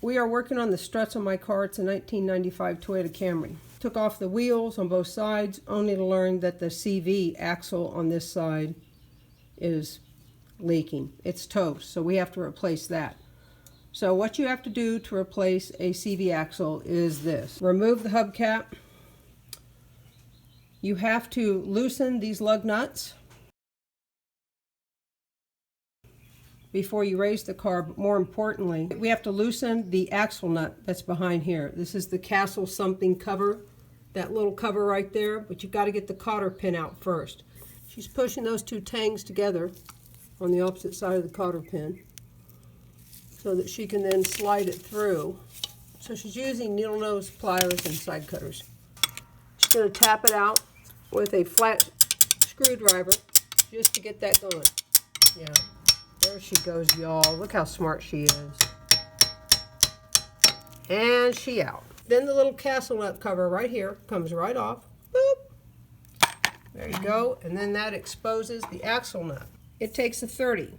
We are working on the struts on my car. It's a 1995 Toyota Camry. Took off the wheels on both sides, only to learn that the CV axle on this side is leaking. It's toast, so we have to replace that. So what you have to do to replace a CV axle is this. Remove the hubcap. You have to loosen these lug nuts before you raise the car, but more importantly, we have to loosen the axle nut that's behind here. This is the Castle something cover, that little cover right there, but you've got to get the cotter pin out first. She's pushing those two tangs together on the opposite side of the cotter pin so that she can then slide it through. So she's using needle nose pliers and side cutters. She's going to tap it out with a flat screwdriver just to get that going. Yeah. There she goes, y'all. Look how smart she is. And she out. Then the little castle nut cover right here comes right off. Boop. There you go. And then that exposes the axle nut. It takes a 30.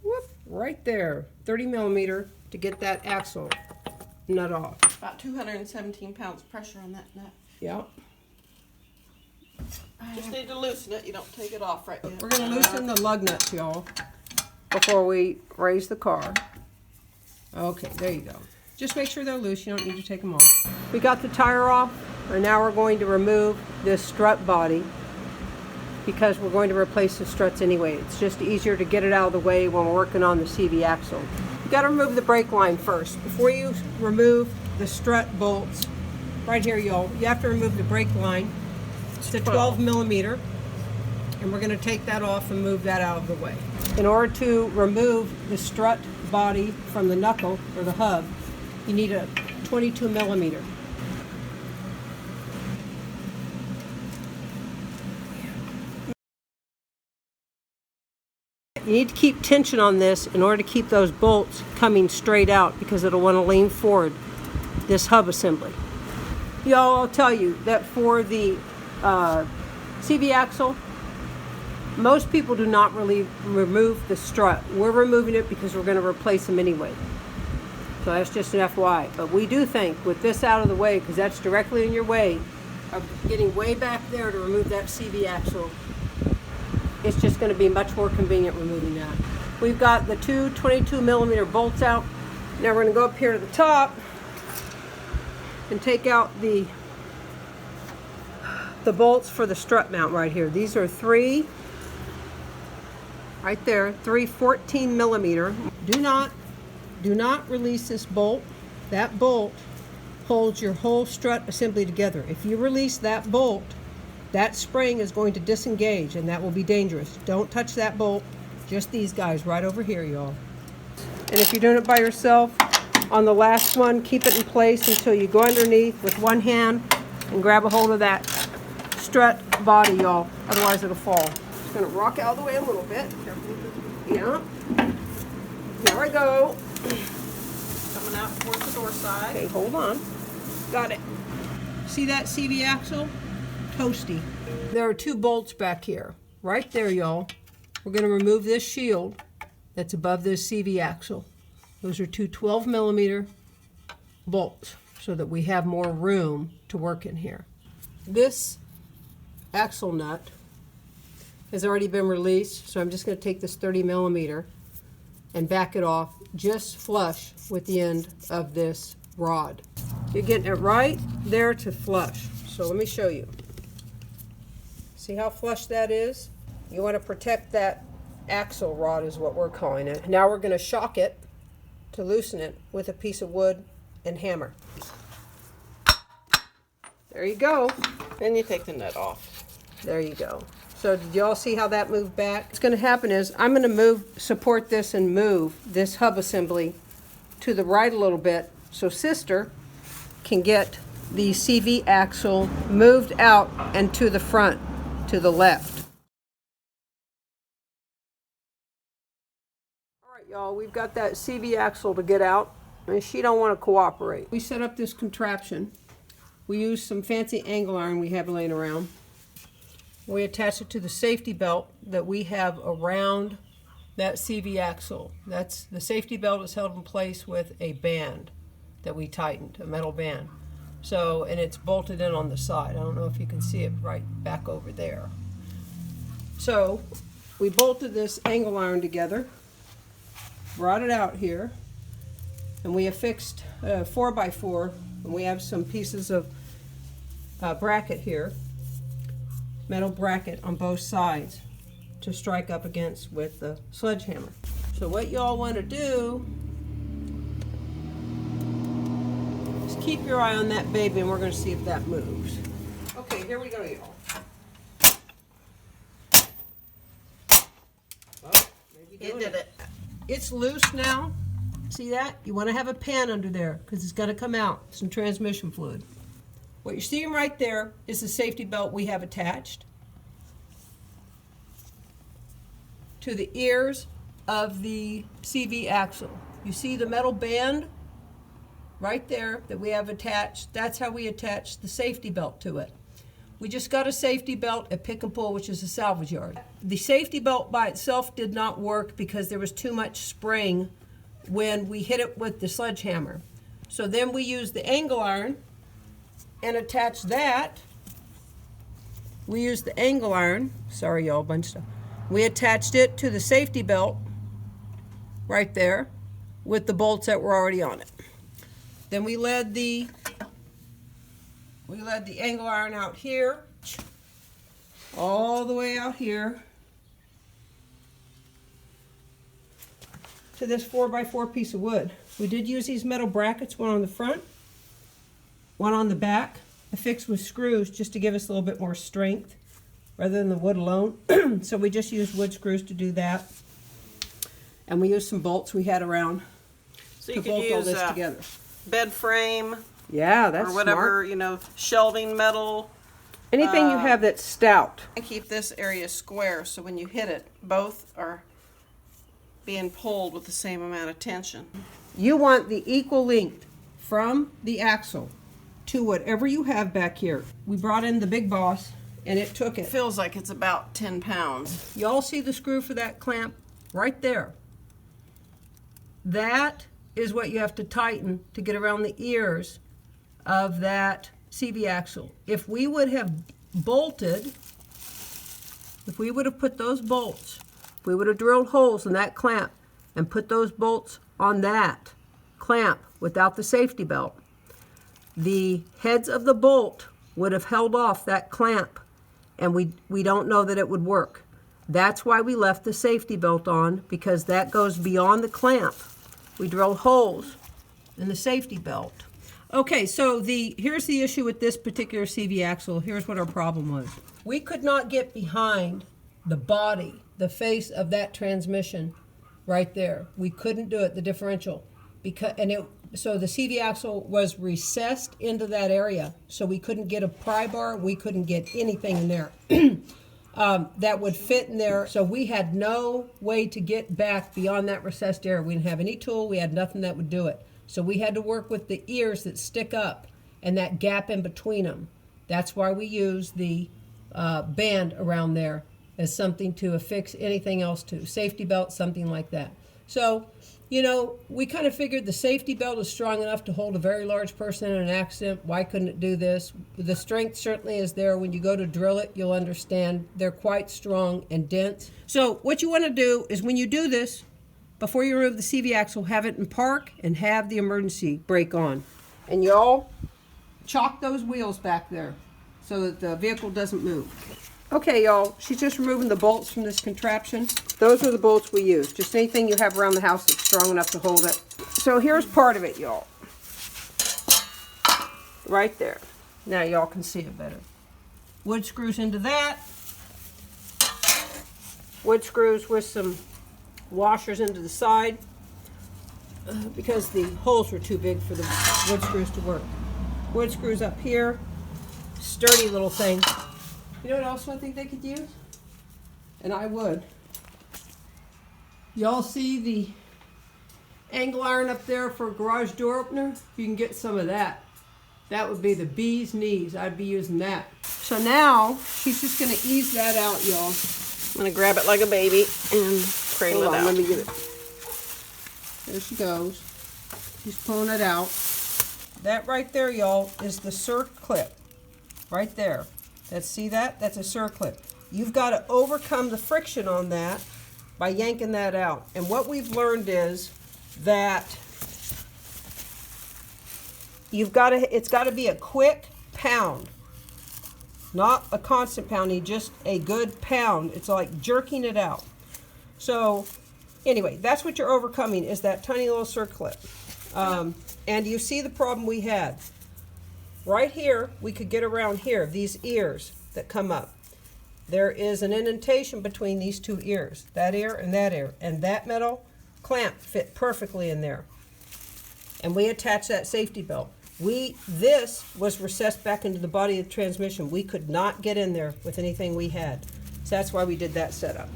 Whoop. Right there. 30 millimeter to get that axle nut off. About 217 pounds pressure on that nut. Yep. Just need to loosen it. You don't take it off right yet. We're going to loosen the lug nuts, y'all, before we raise the car. Okay, there you go. Just make sure they're loose. You don't need to take them off. We got the tire off, and now we're going to remove this strut body because we're going to replace the struts anyway. It's just easier to get it out of the way when we're working on the CV axle. You got to remove the brake line first. Before you remove the strut bolts, right here, y'all, you have to remove the brake line. It's a 12 millimeter, and we're going to take that off and move that out of the way. In order to remove the strut body from the knuckle or the hub, you need a 22 millimeter. You need to keep tension on this in order to keep those bolts coming straight out because it'll want to lean forward this hub assembly. Y'all, I'll tell you that for the CV axle, most people do not really remove the strut. We're removing it because we're going to replace them anyway. So that's just an FYI. But we do think with this out of the way, because that's directly in your way of getting way back there to remove that CV axle, it's just going to be much more convenient removing that. We've got the two 22 millimeter bolts out. Now we're going to go up here to the top and take out the bolts for the strut mount right here. These are three, right there, three 14 millimeter. Do not release this bolt. That bolt holds your whole strut assembly together. If you release that bolt, that spring is going to disengage and that will be dangerous. Don't touch that bolt. Just these guys right over here, y'all. And if you're doing it by yourself, on the last one, keep it in place until you go underneath with one hand and grab a hold of that strut body, y'all. Otherwise it'll fall. Just gonna rock out of the way a little bit. Yeah. There I go. Coming out towards the door side. Okay, hold on. Got it. See that CV axle? Toasty. There are two bolts back here. Right there, y'all. We're going to remove this shield that's above this CV axle. Those are two 12 millimeter bolts so that we have more room to work in here. This axle nut has already been released, so I'm just going to take this 30 millimeter and back it off just flush with the end of this rod. You're getting it right there to flush. So let me show you. See how flush that is? You want to protect that axle rod is what we're calling it. Now we're going to shock it to loosen it with a piece of wood and hammer. There you go. Then you take the nut off. There you go. So did y'all see how that moved back? What's going to happen is I'm going to support this and move this hub assembly to the right a little bit so sister can get the CV axle moved out and to the front, to the left. All right, y'all, we've got that CV axle to get out, and she don't want to cooperate. We set up this contraption. We use some fancy angle iron we have laying around. We attach it to the safety belt that we have around that CV axle. The safety belt is held in place with a band. that we tightened, a metal band. So, and it's bolted in on the side. I don't know if you can see it right back over there. So, we bolted this angle iron together, brought it out here, and we affixed a 4x4, and we have some pieces of bracket here, metal bracket on both sides to strike up against with the sledgehammer. So what y'all want to do is keep your eye on that baby, and we're going to see if that moves. Okay, here we go, y'all. Oh, maybe It did it. It's loose now. See that? You want to have a pan under there because it's going to come out, some transmission fluid. What you're seeing right there is the safety belt we have attached to the ears of the CV axle. You see the metal band right there that we have attached? That's how we attach the safety belt to it. We just got a safety belt at Pick and Pull, which is a salvage yard. The safety belt by itself did not work because there was too much spring when we hit it with the sledgehammer. So then we used the angle iron and attached that. We used the angle iron, sorry y'all, bunch of stuff. We attached it to the safety belt right there with the bolts that were already on it. Then we led the angle iron out here, all the way out here to this 4x4 piece of wood. We did use these metal brackets, one on the front, one on the back, affixed with screws just to give us a little bit more strength rather than the wood alone. So we just used wood screws to do that. And we used some bolts we had around So to you could bolt all use this together. bed frame Yeah, that's or whatever, smart. you know, shelving metal. Anything you have that's stout. And keep this area square so when you hit it, both are being pulled with the same amount of tension. You want the equal length from the axle to whatever you have back here. We brought in the big boss and it took It it. feels like it's about 10 pounds. You all see the screw for that clamp right there. That is what you have to tighten to get around the ears of that CV axle. If we would have bolted, if we would have put those bolts, if we would have drilled holes in that clamp and put those bolts on that clamp without the safety belt, the heads of the bolt would have held off that clamp, and we don't know that it would work. That's why we left the safety belt on, because that goes beyond the clamp. We drilled holes in the safety belt. Okay, so here's the issue with this particular CV axle. Here's what our problem was. We could not get behind the body, the face of that transmission right there. We couldn't do it, the differential. So the CV axle was recessed into that area, so we couldn't get a pry bar, we couldn't get anything in there that would fit in there. So we had no way to get back beyond that recessed area. We didn't have any tool, we had nothing that would do it. So we had to work with the ears that stick up and that gap in between them. That's why we use the band around there as something to affix anything else to. Safety belt, something like that. So, you know, we kind of figured the safety belt is strong enough to hold a very large person in an accident. Why couldn't it do this? The strength certainly is there. When you go to drill it, you'll understand they're quite strong and dense. So what you want to do is when you do this, before you remove the CV axle, have it in park and have the emergency brake on. And y'all chalk those wheels back there so that the vehicle doesn't move. Okay, y'all, she's just removing the bolts from this contraption. Those are the bolts we use. Just anything you have around the house that's strong enough to hold it. So here's part of it, y'all. Right there. Now y'all can see it better. Wood screws into that. Wood screws with some washers into the side because the holes were too big for the wood screws to work. Wood screws up here. Sturdy little thing. You know what else I think they could use? And I would. Y'all see the angle iron up there for a garage door opener? You can get some of that. That would be the bee's knees. I'd be using that. So now, she's just going to ease that out, y'all. I'm going to grab it like a baby and cradle Hold it on, out. let me get it. There she goes. She's pulling it out. that right there, y'all, is the circlip. Right there. See that? That's a circlip. You've got to overcome the friction on that by yanking that out. And what we've learned is that it's got to be a quick pound, not a constant pounding, just a good pound. It's like jerking it out. So anyway, that's what you're overcoming, is that tiny little circlip. And you see the problem we had. Right here, we could get around here, these ears that come up. There is an indentation between these two ears, that ear, and that metal clamp fit perfectly in there. And we attached that safety belt. This was recessed back into the body of the transmission. We could not get in there with anything we had. So that's why we did that setup.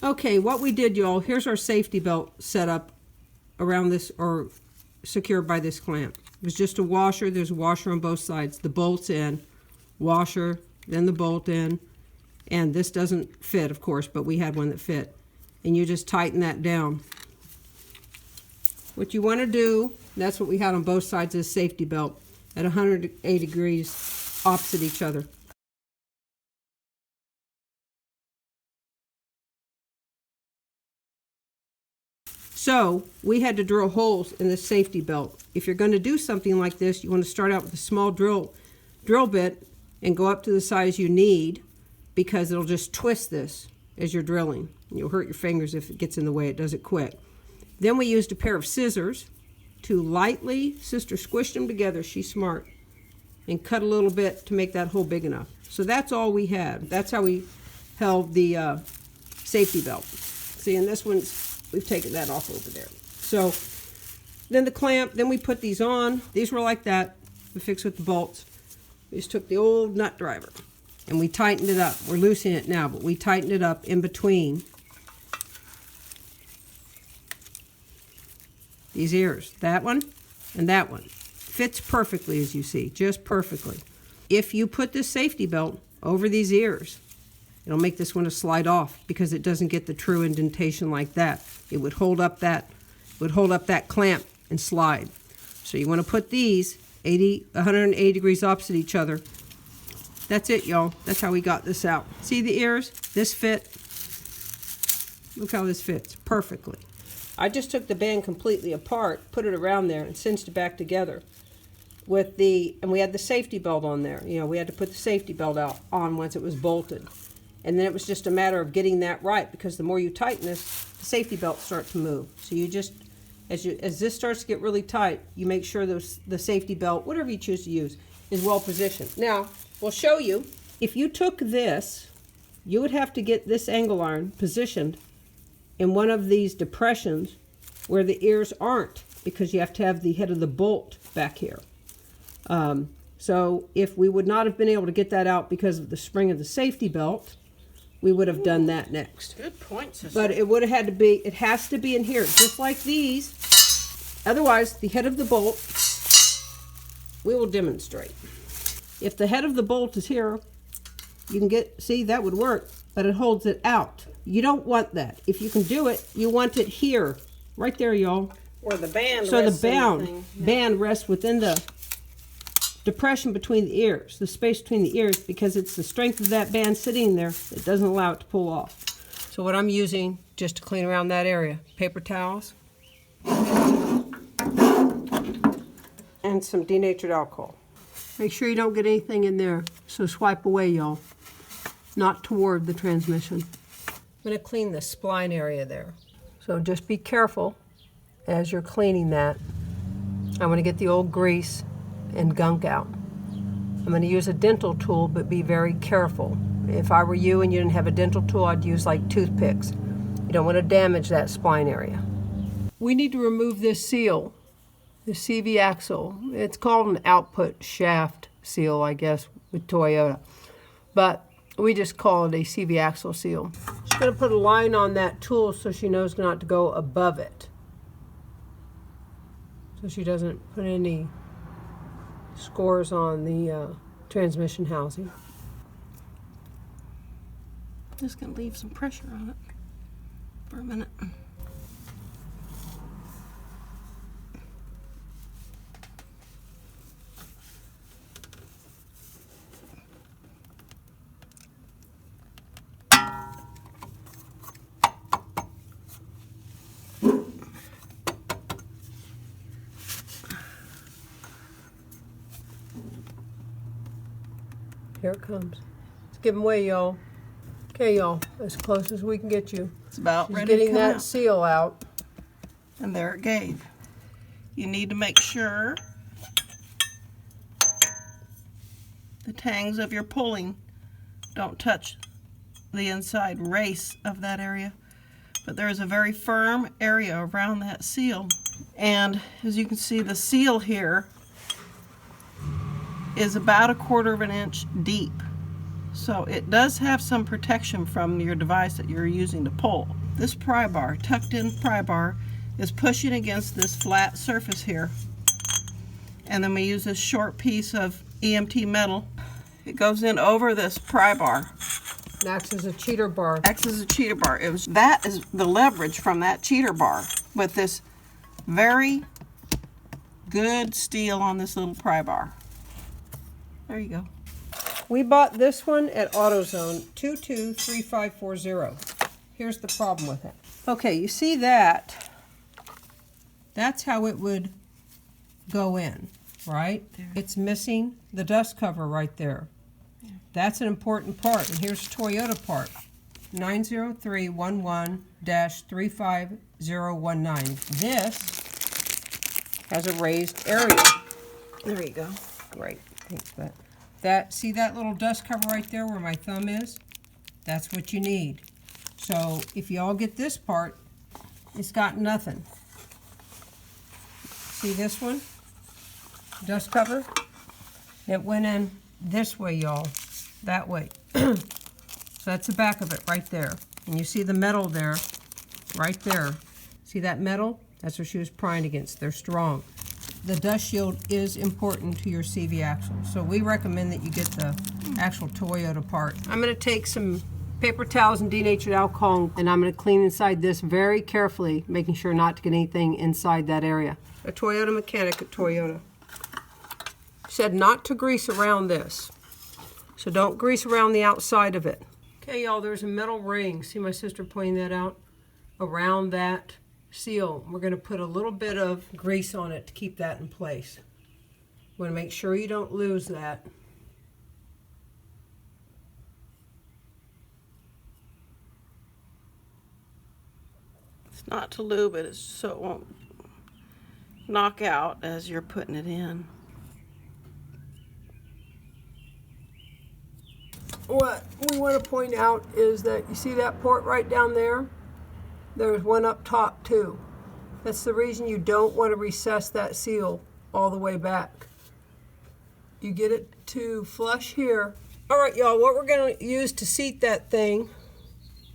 Okay, what we did, y'all, here's our safety belt set up around this, or secured by this clamp. It was just a washer. There's a washer on both sides. The bolt's in, washer, then the bolt in. And this doesn't fit, of course, but we had one that fit. And you just tighten that down. What you want to do, that's what we had on both sides of the safety belt, at 180 degrees opposite each other. So we had to drill holes in the safety belt. If you're going to do something like this, you want to start out with a small drill bit and go up to the size you need, because it'll just twist this as you're drilling. You'll hurt your fingers if it gets in the way. It does it quick. Then we used a pair of scissors to lightly, Sister squished them together, she's smart, and cut a little bit to make that hole big enough. So that's all we had. That's how we held the safety belt. See, and this one's, we've taken that off over there. So then the clamp, then we put these on. These were like that. We fixed with the bolts. We just took the old nut driver and we tightened it up. We're loosening it now, but we tightened it up in between these ears. That one and that one. Fits perfectly, as you see, just perfectly. If you put this safety belt over these ears, it'll make this one slide off, because it doesn't get the true indentation like that. It would hold up that clamp and slide. So you want to put these 180 degrees opposite each other. That's it, y'all. That's how we got this out. See the ears? This fit. Look how this fits perfectly. I just took the band completely apart, put it around there, and cinched it back together. And we had the safety belt on there. You know, we had to put the safety belt on once it was bolted. And then it was just a matter of getting that right, because the more you tighten this, the safety belt starts to move. So you just, as this starts to get really tight, you make sure the safety belt, whatever you choose to use, is well positioned. Now, we'll show you. If you took this, you would have to get this angle iron positioned in one of these depressions where the ears aren't, because you have to have the head of the bolt back here. So if we would not have been able to get that out because of the spring of the safety belt, we would have done that next. Good point, sister. But it would have had to be, it has to be in here, just like these. Otherwise, the head of the bolt, we will demonstrate. If the head of the bolt is here, you can see, that would work, but it holds it out. You don't want that. If you can do it, you want it here, right there, y'all. Or the band so rests the band rests within the depression between the ears, the space between the ears, because it's the strength of that band sitting there that doesn't allow it to pull off. So what I'm using just to clean around that area, paper towels and some denatured alcohol. Make sure you don't get anything in there, so swipe away, y'all. Not toward the transmission. I'm going to clean the spline area there. So just be careful as you're cleaning that. I'm going to get the old grease and gunk out. I'm going to use a dental tool, but be very careful. If I were you and you didn't have a dental tool, I'd use like toothpicks. You don't want to damage that spline area. We need to remove this seal, the CV axle. It's called an output shaft seal, I guess, with Toyota. But we just call it a CV axle seal. She's going to put a line on that tool so she knows not to go above it, so she doesn't put any scores on the transmission housing. Just going to leave some pressure on it for a minute. Here it comes. Let's give them away, y'all. Okay, y'all, as close as we can get you. It's about She's ready to getting come that out. seal out. And there it gave. You need to make sure the tangs of your pulling don't touch the inside race of that area. But there is a very firm area around that seal. And as you can see, the seal here is about 1/4 of an inch deep. So it does have some protection from your device that you're using to pull. This pry bar, tucked in pry bar, is pushing against this flat surface here. And then we use this short piece of EMT metal. It goes in over this pry bar. It acts as a cheater bar. Acts as a cheater bar. That is the leverage from that cheater bar with this very good steel on this little pry bar. There you go. We bought this one at AutoZone, 223540. Here's the problem with it. Okay, you see that? That's how it would go in, right? There. It's missing the dust cover right there. Yeah. That's an important part, and here's Toyota part, 90311-35019. This has a raised area. There you go. Great, thanks for that. See that little dust cover right there where my thumb is? That's what you need. So if you all get this part, it's got nothing. See this one? Dust cover? It went in this way, y'all. That way. So that's the back of it right there. And you see the metal there, right there. See that metal? That's what she was prying against. They're strong. The dust shield is important to your CV axle, so we recommend that you get the actual Toyota part. I'm going to take some paper towels and denatured alcohol, and I'm going to clean inside this very carefully, making sure not to get anything inside that area. A Toyota mechanic at Toyota said not to grease around this, so don't grease around the outside of it. Okay, y'all, there's a metal ring. See my sister pointing that out? Around that seal. We're going to put a little bit of grease on it to keep that in place. We want to make sure you don't lose that. It's not to lube it, so it won't knock out as you're putting it in. What we want to point out is that you see that port right down there? There's one up top too. That's the reason you don't want to recess that seal all the way back. You get it to flush here. All right, y'all, what we're going to use to seat that thing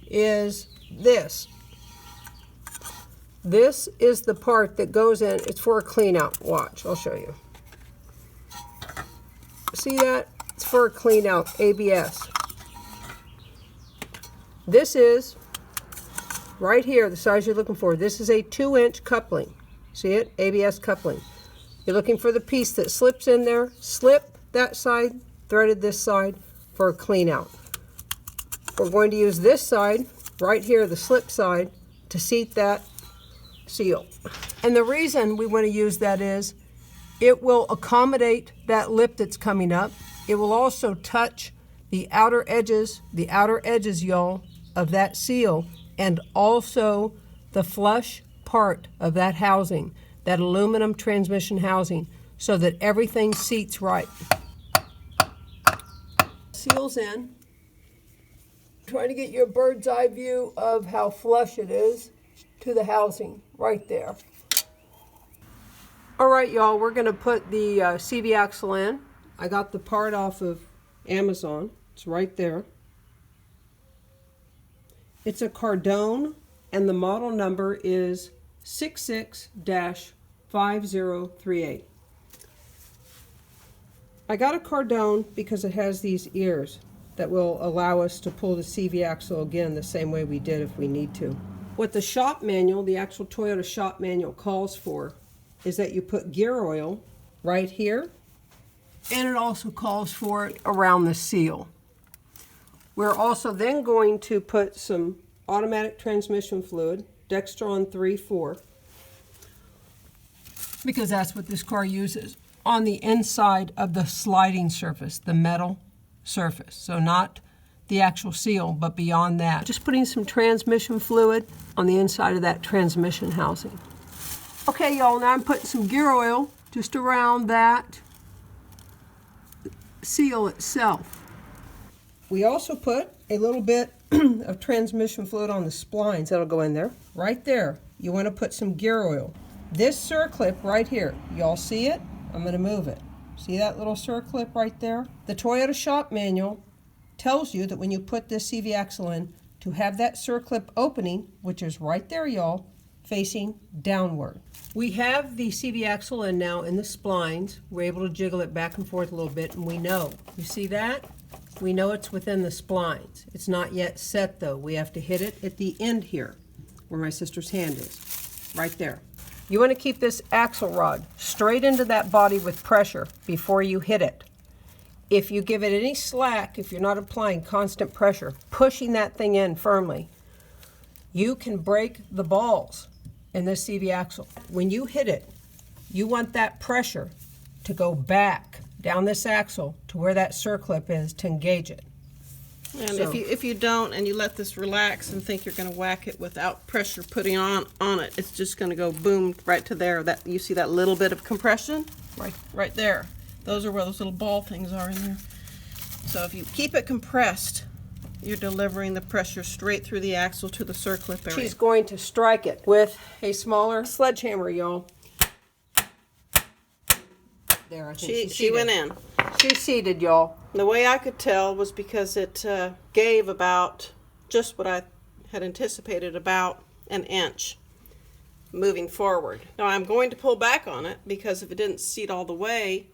is this. This is the part that goes in. It's for a clean out. Watch, I'll show you. See that? It's for a clean out, ABS. This is right here, the size you're looking for. This is a 2-inch coupling. See it? ABS coupling. You're looking for the piece that slips in there. Slip that side, threaded this side for a clean out. We're going to use this side, right here, the slip side, to seat that seal. And the reason we want to use that is it will accommodate that lip that's coming up. It will also touch the outer edges, y'all, of that seal, and also the flush part of that housing, that aluminum transmission housing, so that everything seats right. Seal's in. Trying to get you a bird's eye view of how flush it is to the housing right there. All right, y'all, we're gonna put the CV axle in. I got the part off of Amazon. It's right there. It's a Cardone, and the model number is 66-5038. I got a Cardone because it has these ears that will allow us to pull the CV axle again the same way we did if we need to. What the shop manual, the actual Toyota shop manual, calls for is that you put gear oil right here, and it also calls for it around the seal. We're also then going to put some automatic transmission fluid, Dextron 3-4, because that's what this car uses, on the inside of the sliding surface, the metal surface. So not the actual seal, but beyond that. Just putting some transmission fluid on the inside of that transmission housing. Okay, y'all, now I'm putting some gear oil just around that seal itself. We also put a little bit of transmission fluid on the splines. That'll go in there. Right there, you want to put some gear oil. This circlip right here, y'all see it? I'm going to move it. See that little circlip right there? The Toyota shop manual tells you that when you put this CV axle in, to have that circlip opening, which is right there, y'all, facing downward. We have the CV axle in now in the splines. We're able to jiggle it back and forth a little bit, and we know. You see that? We know it's within the splines. It's not yet set though. We have to hit it at the end here, where my sister's hand is, right there. You want to keep this axle rod straight into that body with pressure before you hit it. If you give it any slack, if you're not applying constant pressure, pushing that thing in firmly, you can break the balls in this CV axle. When you hit it, you want that pressure to go back down this axle to where that circlip is to engage it. And So, if you don't, and you let this relax and think you're going to whack it without pressure putting on it, it's just going to go boom right to there. That you see that little bit of compression? Right there. Those are where those little ball things are in there. So if you keep it compressed, you're delivering the pressure straight through the axle to the circlip area. she's going to strike it with a smaller sledgehammer, y'all. There, I think She went in. She's seated, y'all. The way I could tell was because it gave about just what I had anticipated, about an inch moving forward. Now I'm going to pull back on it because if it didn't seat all the way,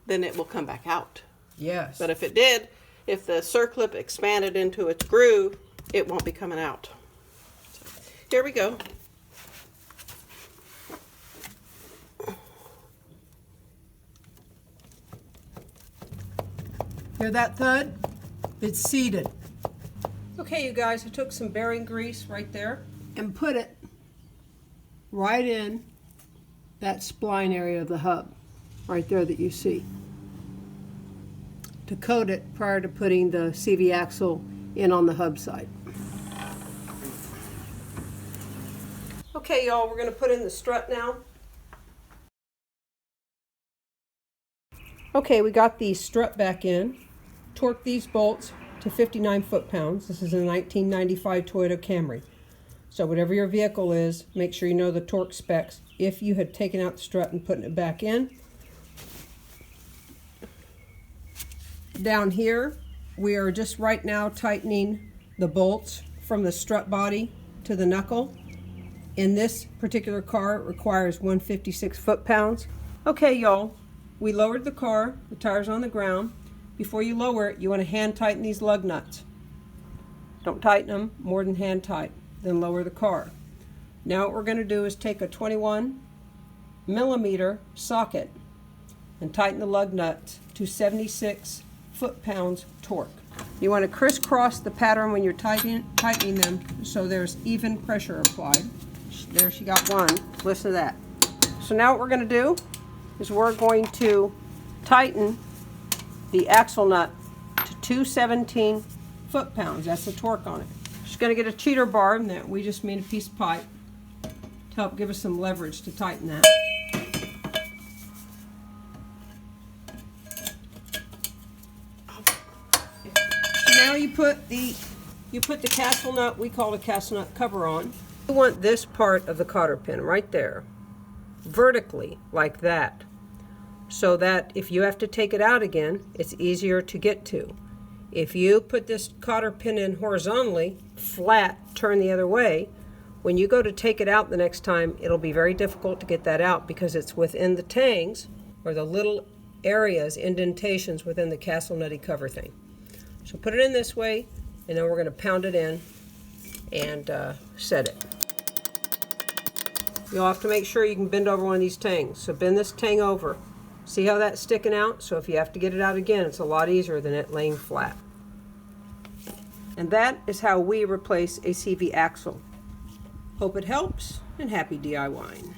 then it will come back out. Yes. But if it did, if the circlip expanded into its groove, it won't be coming out. So, here we go. Hear that thud? It's seated. Okay, you guys, I took some bearing grease right there and put it right in that spline area of the hub, right there that you see, to coat it prior to putting the CV axle in on the hub side. Okay, y'all, we're going to put in the strut now. Okay, we got the strut back in. Torque these bolts to 59 foot-pounds. This is a 1995 Toyota Camry. So whatever your vehicle is, make sure you know the torque specs. If you had taken out the strut and putting it back in. Down here, we are just right now tightening the bolts from the strut body to the knuckle. In this particular car, it requires 156 foot-pounds. Okay, y'all. We lowered the car, the tire's on the ground. Before you lower it, you want to hand tighten these lug nuts. Don't tighten them more than hand tight, then lower the car. Now what we're going to do is take a 21 millimeter socket and tighten the lug nuts to 76 foot-pounds torque. You want to crisscross the pattern when you're tightening them so there's even pressure applied. There, she got one. Listen to that. So now what we're going to do is we're going to tighten the axle nut to 217 foot-pounds. That's the torque on it. Just going to get a cheater bar, and that we just made a piece of pipe to help give us some leverage to tighten that. So now you put the castle nut, we call it a castle nut cover on. You want this part of the cotter pin right there, vertically like that, so that if you have to take it out again, it's easier to get to. If you put this cotter pin in horizontally, flat, turn the other way, when you go to take it out the next time, it'll be very difficult to get that out because it's within the tangs, or the little areas, indentations within the castle nutty cover thing. So put it in this way, and then we're going to pound it in and set it. You'll have to make sure you can bend over one of these tangs. So bend this tang over. See how that's sticking out? So if you have to get it out again, it's a lot easier than it laying flat. And that is how we replace a CV axle. Hope it helps, and happy DIYing.